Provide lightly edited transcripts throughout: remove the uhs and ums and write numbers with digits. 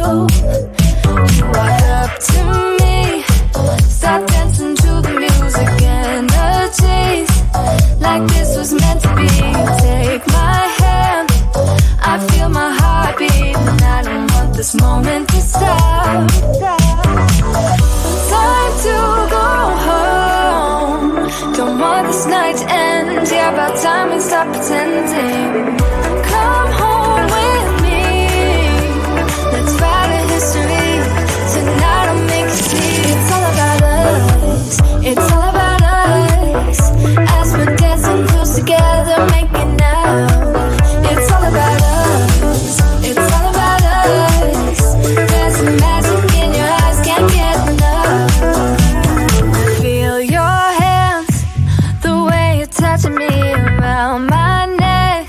You walked up to me, start dancing to the music and the chase, like this was meant to be. Take my hand, I feel my heart beat, and I don't want this moment to stop. Time to go home, don't want this night to end. Yeah, about time we stop pretending. Come home with me, let's write a history. Tonight I'll make you see. It's all about us, it's all about us. As we're dancing close together, making out. It's all about us, it's all about us. There's some magic in your eyes, can't get enough. Feel your hands, the way you're touching me around my neck.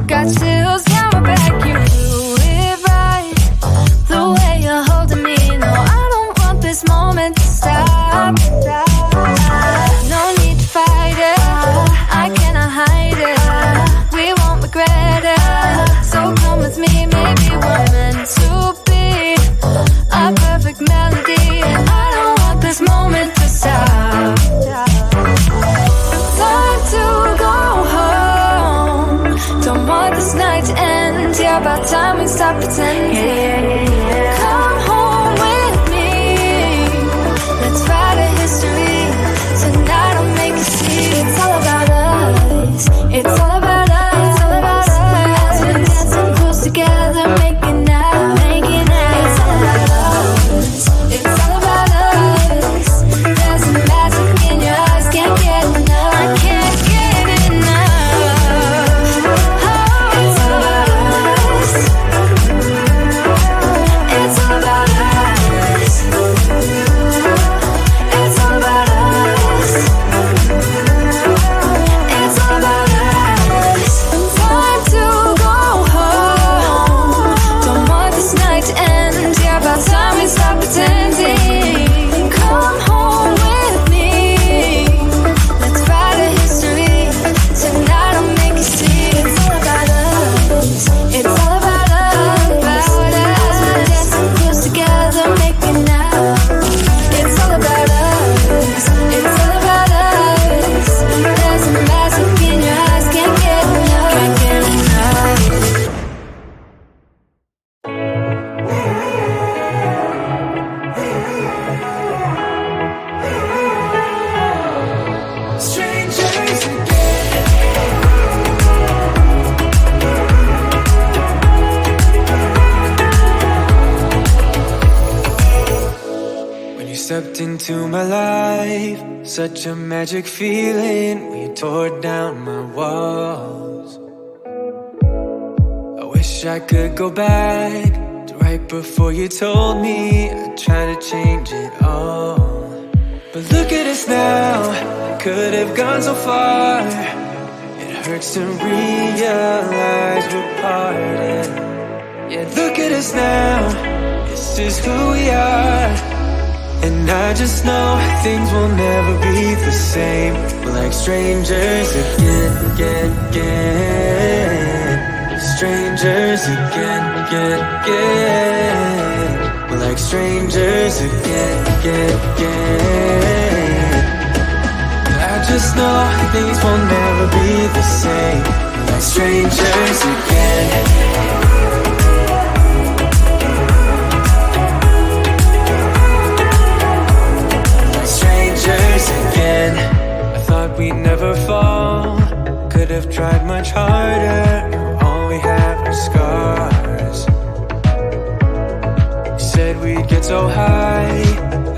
Got chills down my back, you do it right. The way you're holding me, no, I don't want this moment to stop. No need to fight it, I cannot hide it. We won't regret it, so come with me. Maybe we're meant to be a perfect melody, and I don't want this moment to stop. Time to go home, don't want this night to end. Yeah, about time we stop pretending. Come home with me, let's write a history. Tonight I'll make you see. It's all about us, it's all about us, all about us. As we're dancing close together, making out, making out. It's all about us, it's all about us. There's some magic in your eyes, can't get enough. I can't get enough. Oh, it's all about us, it's all about us. It's all about us, it's all about us. Time to go home, don't want this night to end. Yeah, about time we stop pretending. Come home with me, let's write a history. Tonight I'll make you see. It's all about us, it's all about us, about us. We're dancing close together, making out. It's all about us, it's all about us. There's some magic in your eyes, can't get enough, can't get enough. Strangers again. When you stepped into my life, such a magic feeling when you tore down my walls. I wish I could go back to right before you told me I'd try to change it all. But look at us now, could have gone so far. It hurts to realize we're parted. Yeah, look at us now, this is who we are. And I just know things will never be the same. We're like strangers again, again, again. Strangers again, again, again. We're like strangers again, again, again. I just know things will never be the same. We're like strangers again. Again, I thought we'd never fall. Could have tried much harder. Now all we have are scars. You said we'd get so high,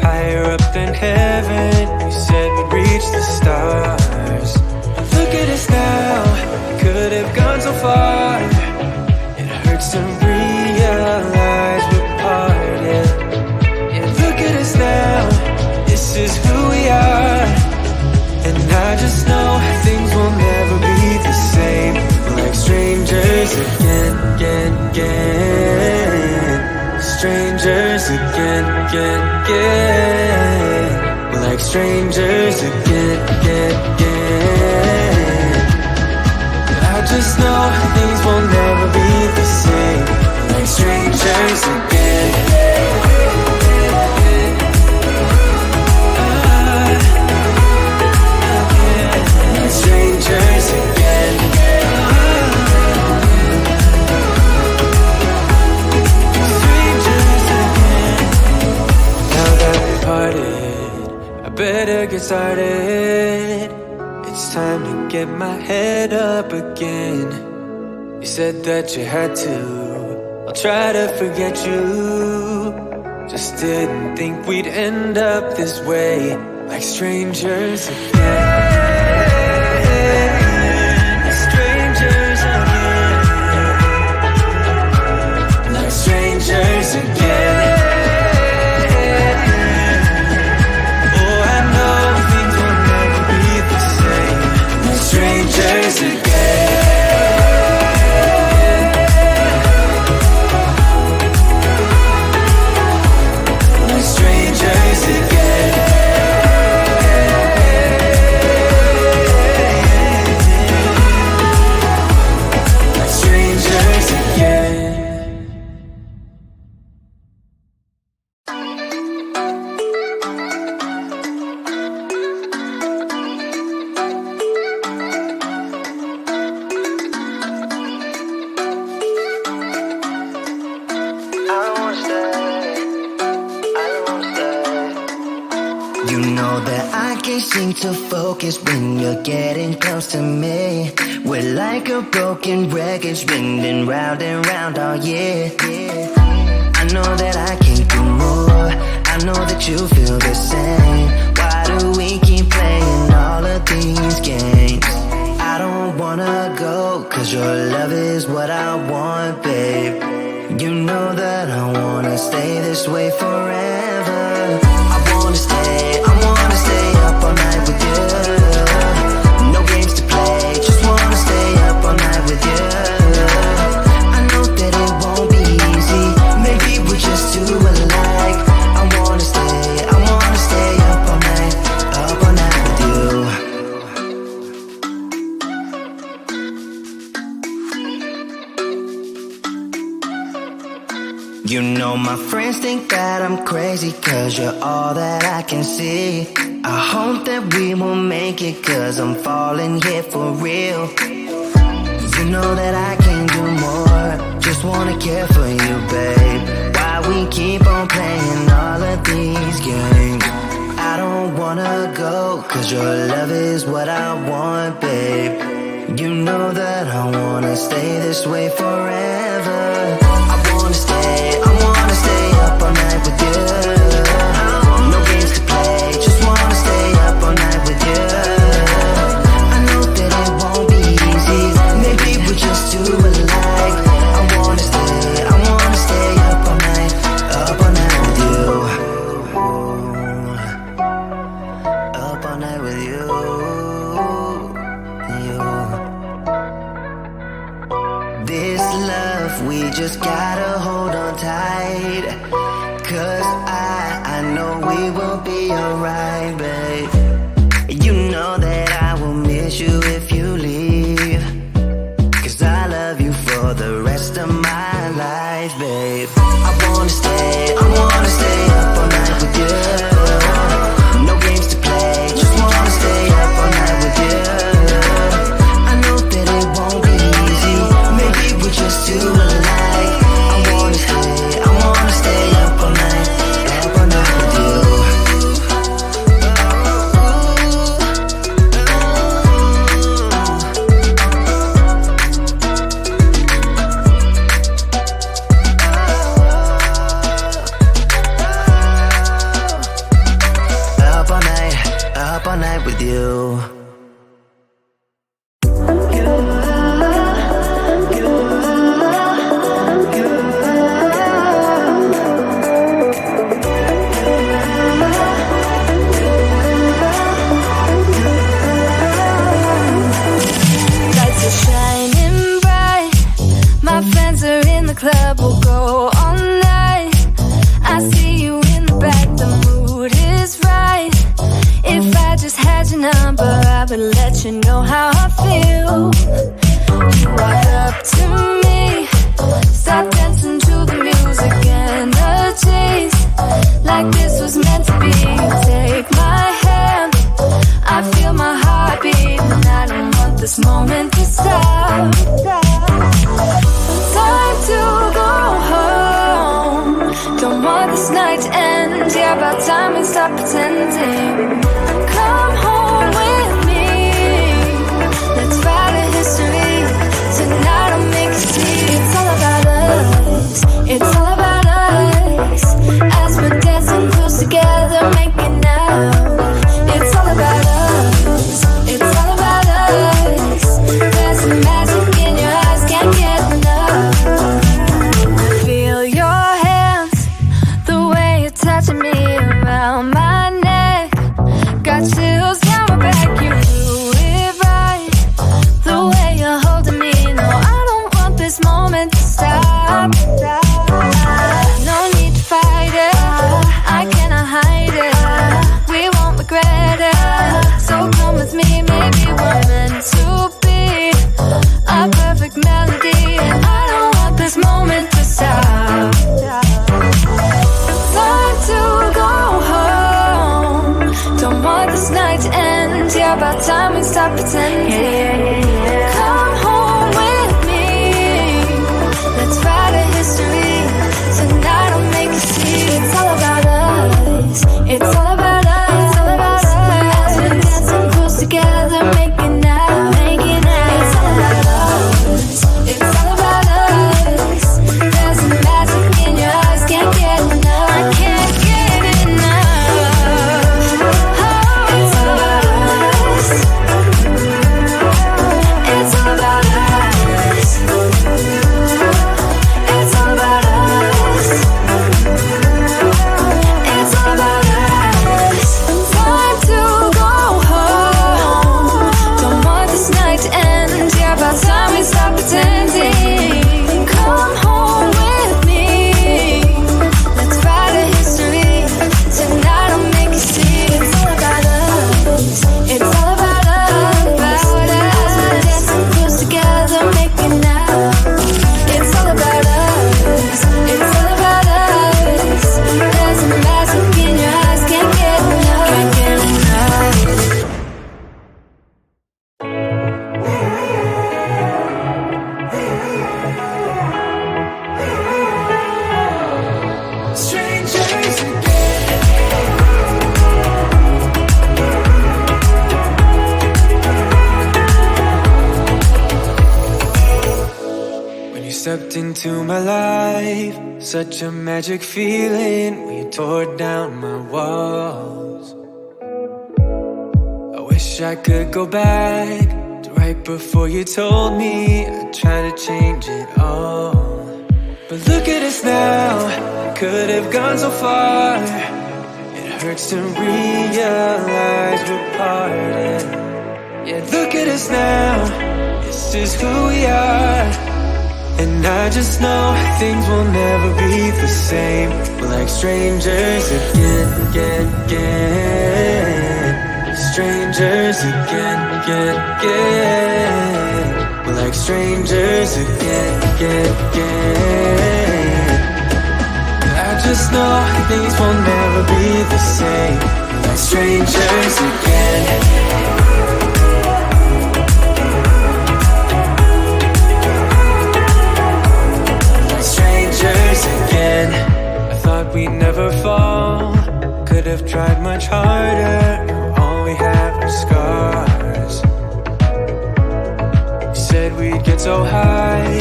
higher up than heaven. You said we'd reach the stars. But look at us now, could have gone so far. It hurts to realize we're parted. Yeah, look at us now, this is who we are. And I just know things will never be the same. We're like strangers again, again, again. Strangers again, again, again. We're like strangers again, again, again. I just know things will never be the same. We're like strangers again. better get started. It's time to get my head up again. You said that you had to. I'll try to forget you. Just didn't think we'd end up this way, like strangers again. Strangers again. Like strangers again. Oh, I know things will never be the same. Like strangers again. You know that I can't seem to focus when you're getting close to me. We're like a broken record spinning round and round all year. I know that I can't do more. I know that you feel the same. Why do we keep playing all of these games? I don't wanna go, cause your love is what I want, babe. You know that I wanna stay this way forever. I wanna stay up all night with you. No games to play, just wanna stay up all night with you. I know that it won't be easy, maybe we're just too alike. I wanna stay up all night with you. You know my friends think that I'm crazy, cause you're all that I can see. I hope that we will make it, cause I'm falling here for real. You know that I can do more, just wanna care for you, babe. Why we keep on playing all of these games? I don't wanna go, cause your love is what I want, babe. You know that I wanna stay this way forever. I wanna stay up all night with you. No games to play, just wanna stay up all night with you. I know that it won't be easy, maybe we're just too alike. I wanna stay up all night with you. Up all night with you. This love, we just gotta hold on tight. Cause I know we will be alright, babe. You know that I will miss you if you leave. Cause I love you for the rest of my life, babe. I wanna stay up all night with you. No games to play, just wanna stay up all night with you. I know that it won't be easy, maybe we're just too alike. I wanna stay up all night with you. Up all night with you. Lights are shining bright. My friends are in the club, we'll go all night. I see you in the back, the mood is right. If I just had your number, I would let you know how I feel. You walk up to me, start dancing to the music, energies like this was meant to be. Take my hand, I feel my heart beat, and I don't want this moment to stop. Time to go home, don't want this night to end. Yeah, about time we stop pretending. It's all about us as we're dancing close together, making out. It's all about us. It's all about us. There's some magic in your eyes, can't get enough. I feel your hands, the way you're touching me around my neck. Got chills down my back, you do it right. The way you're holding me, no, I don't want this moment to stop. No need to fight it, I cannot hide it. We won't regret it, so come with me, maybe we're meant to be. A perfect melody, and I don't want this moment to stop. Time to go home, don't want this night to end. Yeah, about time we stop pretending. Come home with me, let's write a history. Tonight I'll make you see. It's all about us. It's all about us. It's all about us. As we're dancing close together, making out, making out. It's all about us. It's all about us. There's some magic in your eyes, can't get enough. I can't get enough. Oh, it's all about us. It's all about us. It's all about us. It's all about us. Time to go home. Don't want this night to end. Yeah, about time we stop pretending. Come home with me. Let's write a history. Tonight I'll make you see. It's all about us. It's all about us. As we're dancing close together, making out. It's all about us. It's all about us. There's a magic in your eyes, can't get enough. Can't get enough. Strangers again. When you stepped into my life, such a magic feeling when you tore down my walls. I wish I could go back to right before you told me I'd try to change it all. But look at us now, could have gone so far. It hurts to realize we're parted. Yeah, look at us now, this is who we are. And I just know things will never be the same. We're like strangers again, again, again. Strangers again, again, again. We're like strangers again, again, again. I just know things will never be the same. We're like strangers again. Again, I thought we'd never fall. Could have tried much harder. Now all we have are scars. You said we'd get so high,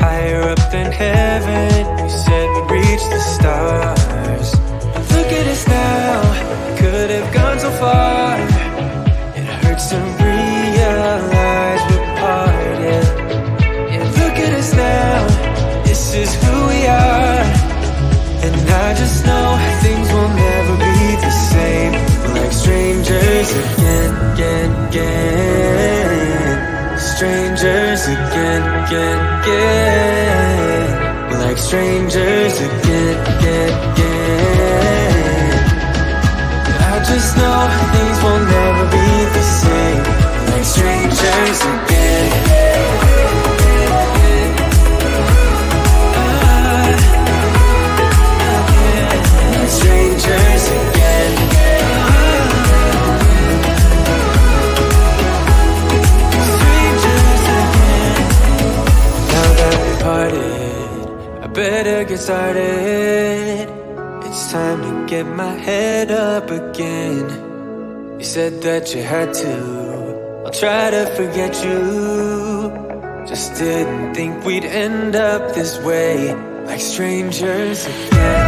higher up than heaven. You said we'd reach the stars. But look at us now, could have gone so far. It hurts to realize we're parted. Yeah, look at us now, this is who we are. And I just know things will never be the same. We're like strangers again, again, again. Strangers again, again, again. We're like strangers again, again, again. I just know things will never be the same. We're like strangers again. Strangers again. Strangers again. Now that we parted, I better get started. It's time to get my head up again. You said that you had to. I'll try to forget you. Just didn't think we'd end up this way. like strangers again.